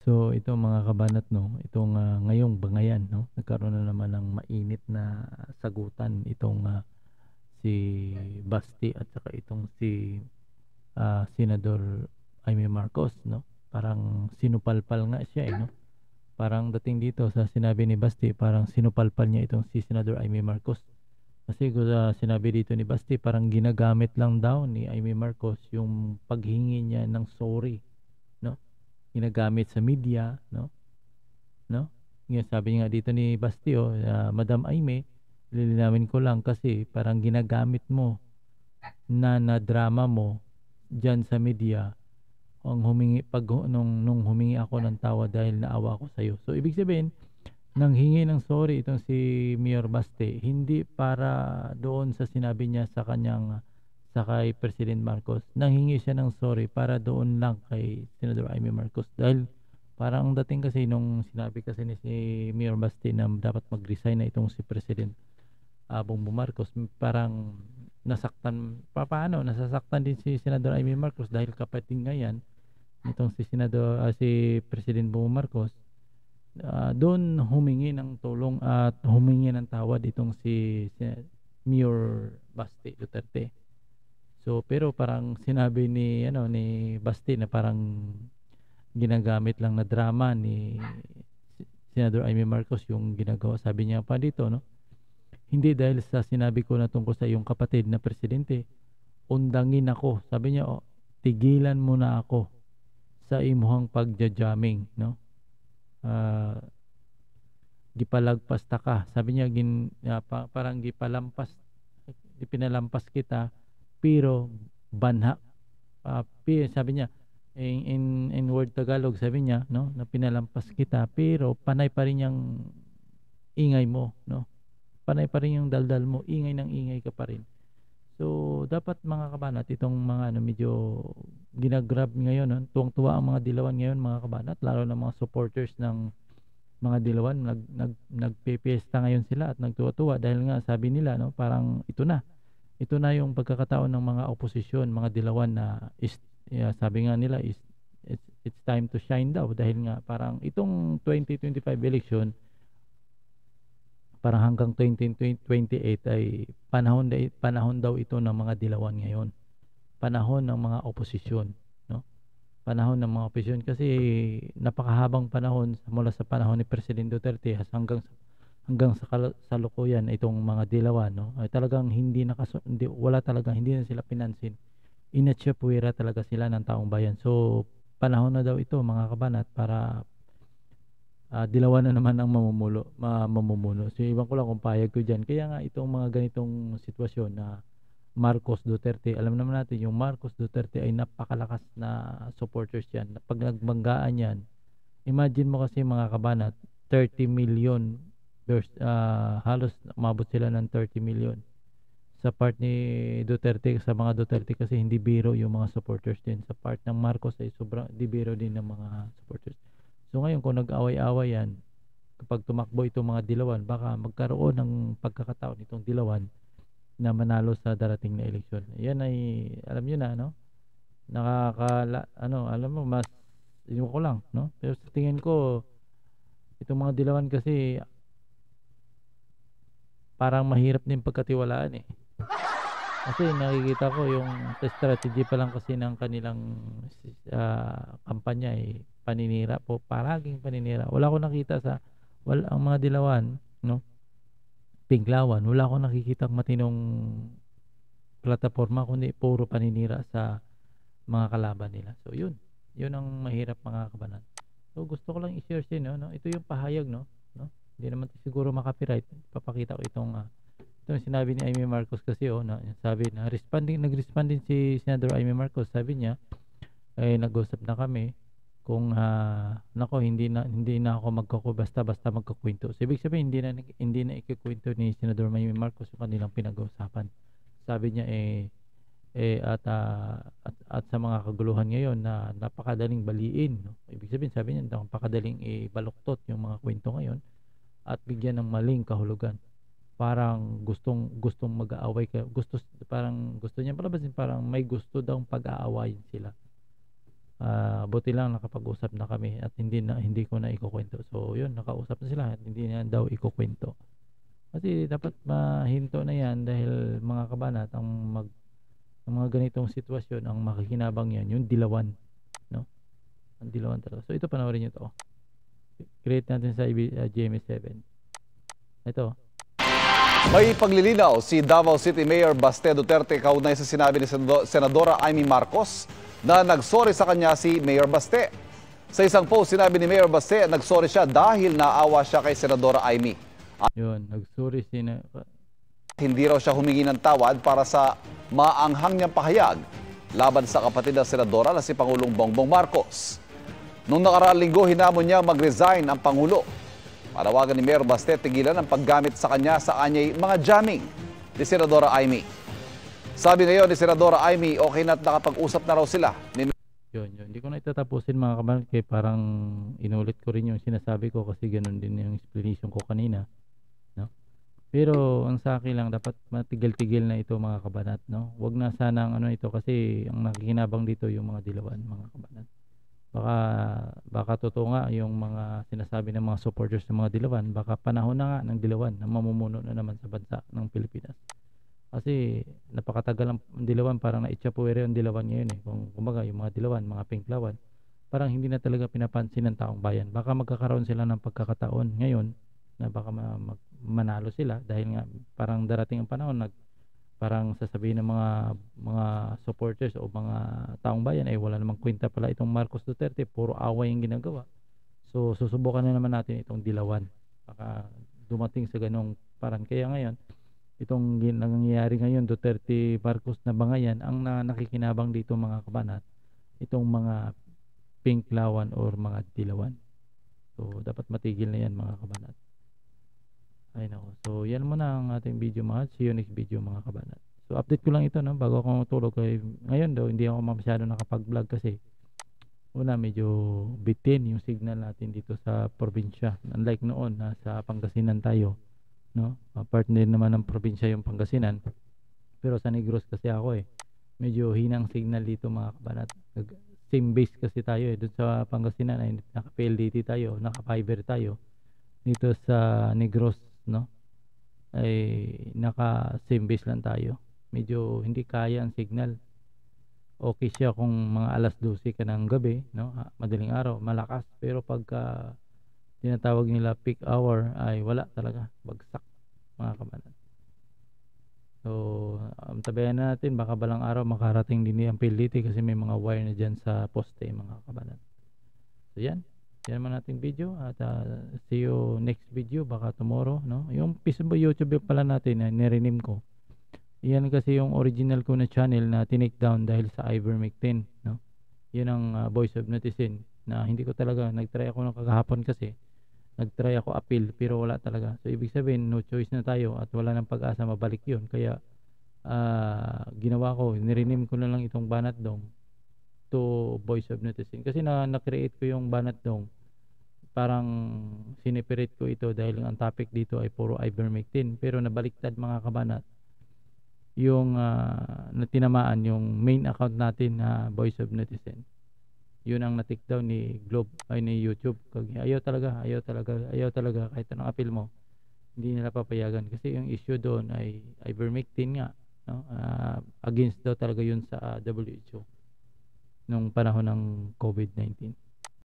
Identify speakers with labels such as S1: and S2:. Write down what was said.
S1: So ito mga kabanat 'no, itong, ngayong bangayan 'no, nagkaroon na naman ng mainit na sagutan itong, si Basti at saka itong si, Senador Amy Marcos 'no. Parang sinupalpal nga siya, no. Parang dating dito sa sinabi ni Basti parang sinupalpal niya itong si Senador Amy Marcos. Kasi sinabi dito ni Basti parang ginagamit lang daw ni Amy Marcos yung paghingi niya ng sorry 'no, ginagamit sa media 'no? Yung sabi nga dito ni Basti, "Madam Aimee, lilinawin ko lang kasi parang ginagamit mo na drama mo diyan sa media ang humingi 'pag nung humingi ako ng tawad dahil naawa ako sa'yo." So ibig sabihin, nanghingi ng sorry itong si Mayor Baste hindi para doon sa sinabi niya sa kanyang sa kay President Marcos. Nanghingi siya ng sorry para doon lang kay Senador Amy Marcos dahil parang ang dating kasi nung sinabi kasi ni si Mayor Baste na dapat mag-resign na itong si President Bongbong Marcos, parang nasasaktan din si Senador Amy Marcos dahil kapatid nga yan nitong si President Bongbong Marcos. Doon humingi ng tulong at humingi ng tawad itong si Mayor Baste Duterte. So pero parang sinabi ni Baste na parang ginagamit lang na drama ni Senador Amy Marcos yung ginagawa. Sabi niya pa dito, no, hindi dahil sa sinabi ko na tungkol sa iyong kapatid na presidente, undangin ako. Sabi niya, tigilan mo na ako sa imuhang pagja-jamming, no? Ah, gipalagpas ta ka. Sabi niya parang pinalampas kita pero banha. Sabi niya in word Tagalog, sabi niya no na pinalampas kita pero panay pa rin yung ingay mo, no? Panay pa rin yung daldal mo, ingay ng ingay ka pa rin. So dapat mga kabanat itong mga medyo ginagrab ngayon, no? Tuwang-tuwa ang mga dilawan ngayon mga kabanat, lalo na mga supporters ng mga dilawan nagpepiesta ngayon sila at nagtuwa-tuwa dahil nga sabi nila no parang ito na yung pagkakataon ng mga oposisyon, mga dilawan na sabi nga nila it's time to shine daw dahil nga parang itong 2025 election parang hanggang 2028 ay panahon daw ito ng mga dilawan ngayon. Panahon ng mga oposisyon, no? Panahon ng mga oposisyon kasi napakahabang panahon mula sa panahon ni President Duterte hanggang sa kasalukuyan itong mga dilawan, no, ay talagang hindi na sila pinansin. Inatsyapuwera talaga sila ng taong bayan. So panahon na daw ito mga kabanat para dilawan na naman ang mamumuno. So iwan ko lang kung payag ko diyan. Kaya nga itong mga ganitong sitwasyon na Marcos Duterte, alam naman natin yung Marcos Duterte ay napakalakas na supporters yan. Pag nagbanggaan yan, imagine mo kasi mga kabanat, 30 million halos umabot sila ng 30 million. Sa part ni Duterte, sa mga Duterte kasi hindi biro yung mga supporters din. Sa part ng Marcos ay sobrang di biro din ng mga supporters. So ngayon kung nag-away-away yan, kapag tumakbo itong mga dilawan, baka magkaroon ng pagkakataon itong dilawan na manalo sa darating na eleksyon. Yan ay alam niyo na, no? Alam mo mas yun ko lang, no? Pero sa tingin ko itong mga dilawan kasi parang mahirap din pagkatiwalaan eh. Kasi nakikita ko yung sa strategy pa lang kasi ng kanilang kampanya ay paninira po, paraging paninira. Wala akong nakita ang mga dilawan, no? Tinglawan, wala akong nakikitang matinong plataporma kundi puro paninira sa mga kalaban nila. So yun ang mahirap mga kabanan. So gusto ko lang i-share sa inyo, no? Ito yung pahayag, no? Hindi naman siguro makapiright. Papakita ko itong sinabi ni Amy Marcos kasi sabi na nag-respond din si Senador Amy Marcos. Sabi niya ay nag-usap na kami kung nako hindi na ako basta magkukwento. So ibig sabihin hindi na ikikwento ni Senador Amy Marcos yung kanilang pinag-uusapan. Sabi niya at sa mga kaguluhan ngayon na napakadaling baliin, no? Ibig sabihin sabi niya napakadaling ibaluktot yung mga kwento ngayon at bigyan ng maling kahulugan. Parang gustong mag-aaway parang gusto niya palabasin parang may gusto daw pag-aawayin sila. Buti lang nakapag-usap na kami at hindi ko na ikukuwento. So yun, nakausap na sila at hindi na daw ikukuwento. Kasi dapat mahinto na yan dahil mga kabanat, ang mga ganitong sitwasyon, ang makikinabang yan, yung dilawan, no? Ang dilawan talaga. So ito, panoorin nyo to. Create natin sa GMA7. Ito.
S2: May paglilinaw si Davao City Mayor Baste Duterte kaugnay sa sinabi ni Senadora Amy Marcos na nagsorry sa kanya si Mayor Baste. Sa isang post, sinabi ni Mayor Baste nagsorry siya dahil naawa siya kay Senadora Amy.
S1: Yun, nagsorry
S2: Hindi raw siya humingi ng tawad para sa maanghang niyang pahayag laban sa kapatid ng Senadora na si Pangulong Bongbong Marcos. Noong nakaraang linggo, hinamon niya mag-resign ang Pangulo. Panawagan ni Mayor Baste tigilan ang paggamit sa kanya sa anyay mga jamming ni Senadora Amy. Sabi ngayon ni Senadora Amy, okay na at nakapag-usap na raw sila.
S1: Yun. Hindi ko na itatapusin mga kabanat kaya parang inulit ko rin yung sinasabi ko kasi ganun din yung explanation ko kanina. No? Pero ang sa akin lang, dapat matigil-tigil na ito mga kabanat. No? Huwag na sana ang ano ito kasi ang nakikinabang dito yung mga dilawan mga kabanat. Baka totoo nga yung mga sinasabi ng mga supporters ng mga dilawan, baka panahon na nga ng dilawan na mamumuno na naman sa bansa ng Pilipinas. Kasi napakatagal ang dilawan, parang naitsapuwere ang dilawan ngayon eh. Kumbaga yung mga dilawan, mga pinklawan, parang hindi na talaga pinapansin ng taong bayan. Baka magkakaroon sila ng pagkakataon ngayon na baka manalo sila dahil nga parang darating ang panahon parang sasabihin ng mga supporters o mga taong bayan ay wala namang kwenta pala itong Marcos Duterte, puro away yung ginagawa. So susubukan na naman natin itong dilawan. Baka dumating sa ganong parang kaya ngayon itong nangyayari ngayon Duterte Marcos na bangayan ang nakikinabang dito mga kabanat, itong mga pinklawan or mga dilawan. So dapat matigil na yan mga kabanat. Ay nako. So yan muna ang ating video mga. See you next video mga kabanat. So update ko lang ito no bago ako matulog. Ngayon daw hindi ako masyado nakapag-vlog kasi una medyo bitin yung signal natin dito sa probinsya. Unlike noon sa Pangasinan tayo, no? Partner naman ng probinsya yung Pangasinan. Pero sa Negros kasi ako eh. Medyo hinang signal dito mga kabanat. Same base kasi tayo eh. Doon sa Pangasinan ay naka-PLDT tayo, naka-fiber tayo. Dito sa Negros no ay naka same base lang tayo, medyo hindi kaya ang signal. Okay siya kung mga alas 12 ka ng gabi no, madaling araw malakas, pero pagka tinatawag nila peak hour ay wala talaga, bagsak mga kabanat. So tabayan natin, baka balang araw makarating din ang PLDT kasi may mga wire na dyan sa poste mga kabanat. So yan man nating video at see you next video, baka tomorrow no. Yung Facebook, YouTube pala natin na nirenim ko, yan kasi yung original ko na channel na tinake down dahil sa ivermectin no. Yun ang Voice of Netizen na hindi ko talaga, nagtry ako ng kagahapon kasi nagtry ako appeal pero wala talaga. So ibig sabihin no choice na tayo at wala nang pag-asa mabalik yun, kaya ginawa ko, nirenim ko na lang itong Banat Dong to Voice of Netizen kasi na-create ko yung Banat Dong, parang sineperate ko ito dahil ang topic dito ay puro ivermectin, pero nabaliktad mga kabanat yung natinamaan yung main account natin na Voice of Netizen. Yun ang na-take down ni ni YouTube. Ayaw talaga kahit anong appeal mo hindi nila papayagan kasi yung issue doon ay ivermectin nga no? Against daw talaga yun sa WHO nung panahon ng COVID-19.